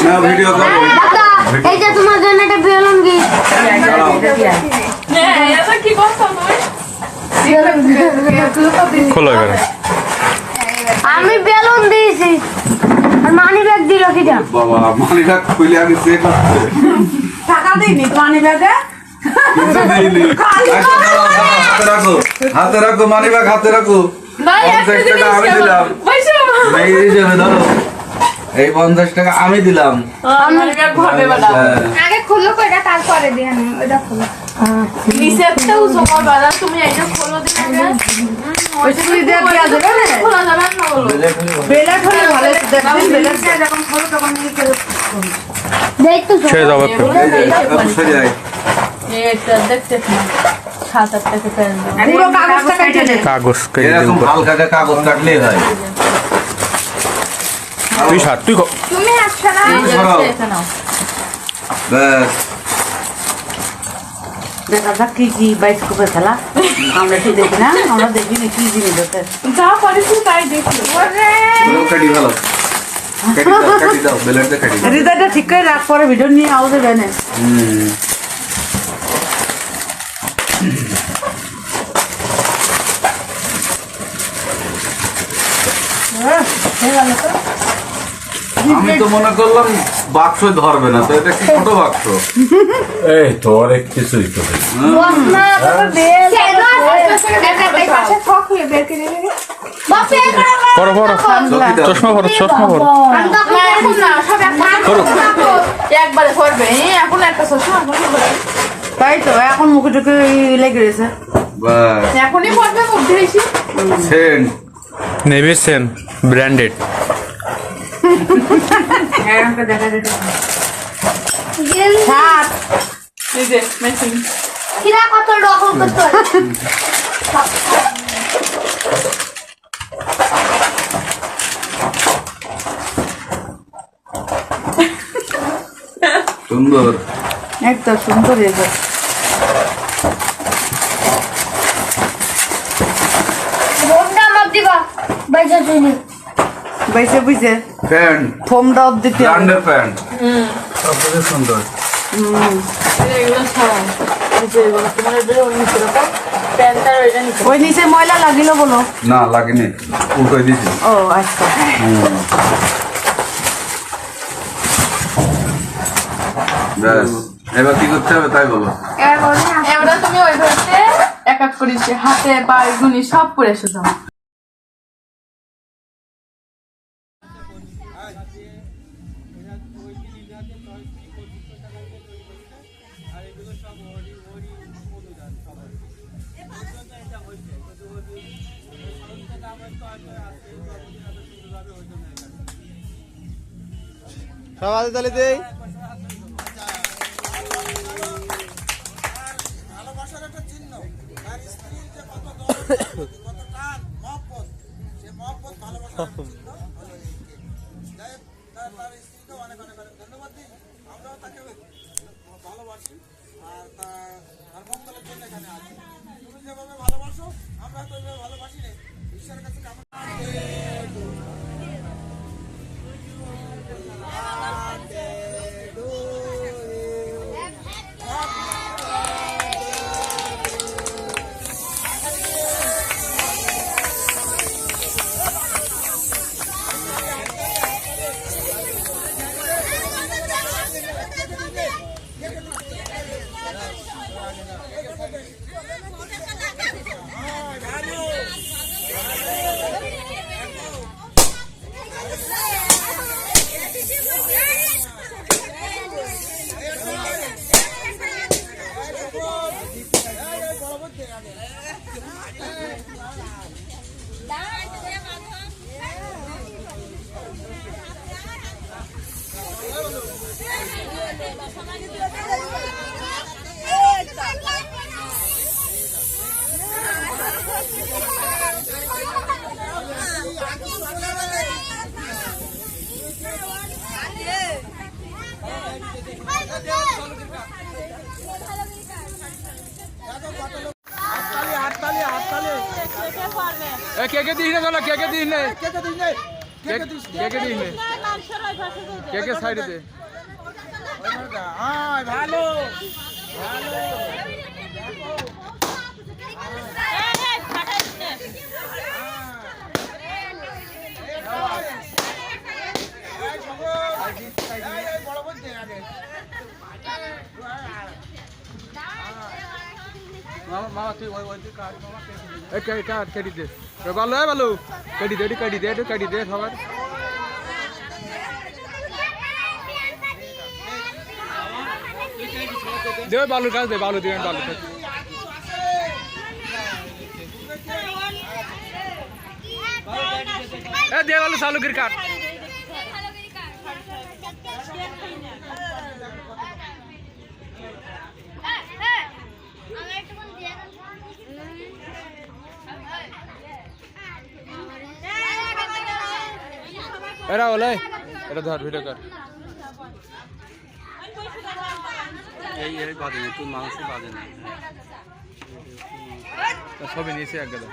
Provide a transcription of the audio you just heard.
না ভিডিও করো এই যে তোমার জন্য একটা বেলুন গিফট কি করছো খোলো এবারে। আমি বেলুন দিয়েছি আর মানি ব্যাগ দিল কিটা বাবা মানি ব্যাগ খুলে আগে চেক করতে টাকা দিইনি তো মানি ব্যাগে কিছু দেইনি হাতে রাখো মানি ব্যাগ হাতে রাখো ভাই 50 টাকা আমি দিলাম এই হিসেবে ধরো এই 50 টাকা আমি দিলাম মানি ব্যাগ ভরবে বলা আগে খুললো কয়টা তারপরে দিয়ে আমি ওটা খুলো নিচেরটাও জমা বালা তুমি এইটা খোলো দিন আগে ওইটা তুমি দিয়ে দেওয়া যাবে না খোলা যাবে না বলো বেলাট হলে ভালো দেখবেন বেলাট যখন খোলো তখন নিয়ে করে দেখ তো ছেড়ে দাও একটু। সরে যাই এটা দেখতে না 7-8 টাকা পেন পুরো কাগজটা কেটে দে কাগজ কেটে এরকম দিও। হালকা কাগজ কাটলেই হয় তুই ছাড়, তুই কর। তুমি আসছো না ব্যাস দেখা যাক কি কি বাইস্কোপে খেলা আমরা কি দেখি না আমরা দেখি না কি জিনিস হচ্ছে যা পারিস তাই দেখি কাটি ভালো কাটি দাও বেলারটা কাটি দাও হৃদয়টা ঠিক করে রাখ পরে ভিডিও নিয়ে আও দেবে না আমি তো মনে করলাম বাক্স ধরবে না তো এটা কি ছোট বাক্স এই তো অনেক কিছুই তো না বাবা বেল এই পাশে ফক হয়ে বের করে দিবি বাপে পড়ো পড়ো, চশমা পড়ো, চশমা পড়ো। আমি তো এখন না সব একবারে করবে এখন একটা চশমা তাই তো এখন মুখে টুকে লেগে গেছে বাস এখনই পড়বে মুখ ধরেছি সেন্ট নেভি সেন ব্র্যান্ডেড। দেখা যেতে গেল এই যে মেশিন কিরা কত রকম করতে হয় সুন্দর একদম সুন্দর হয়েছে বোনটা আমার দিবা বাইজা শুনি বাইসে বুঝছে প্যান্ট ফোম দাও দিতে হবে। ব্র্যান্ডের প্যান্ট সব থেকে সুন্দর এগুলো ছাড়া যেগুলো তোমার এদের নিচে রাখো প্যান্টার ওইটা নিচে ওই নিচে ময়লা লাগিল বলো না লাগেনি উল্টো দিয়েছি ও আচ্ছা ব্যাস এবার কি করতে হবে তাই বলো এবার তুমি ওই ধরতে এক এক করে হাতে পায়ে গুনি সব পরে এসে যাও সব হাতে তালি দেই ভালোবাসার একটা চিহ্ন তার স্ত্রীর যে কত দরদ কত টান মহব্বত সে মহব্বত ভালোবাসার একটা চিহ্ন যাই হোক, তার স্ত্রীকে অনেক অনেক অনেক ধন্যবাদ দিই আমরাও তাকে ভালোবাসি আর তার মঙ্গলের জন্য এখানে আছি তুমি যেভাবে ভালোবাসো আমরা তো ওইভাবে ভালোবাসি না ঈশ্বরের কাছে কামনা কে কে দিস না, চলো কে কে দিস না। খেতে দিস কে সাইডে দে ভালো বড় বলতে আগে মামা তুই ওই কাট মামা কাট কেটে দে ভালো ভালো কেটে দে সবার দে বালুর কাজ দে বালু দিবেন বালু দে বালু চালু করে কাট এরা বলে এটা ধর ভিডিও কর এই বাদে তুই মাংস বাদে না সবই নিয়েছে এক গাদা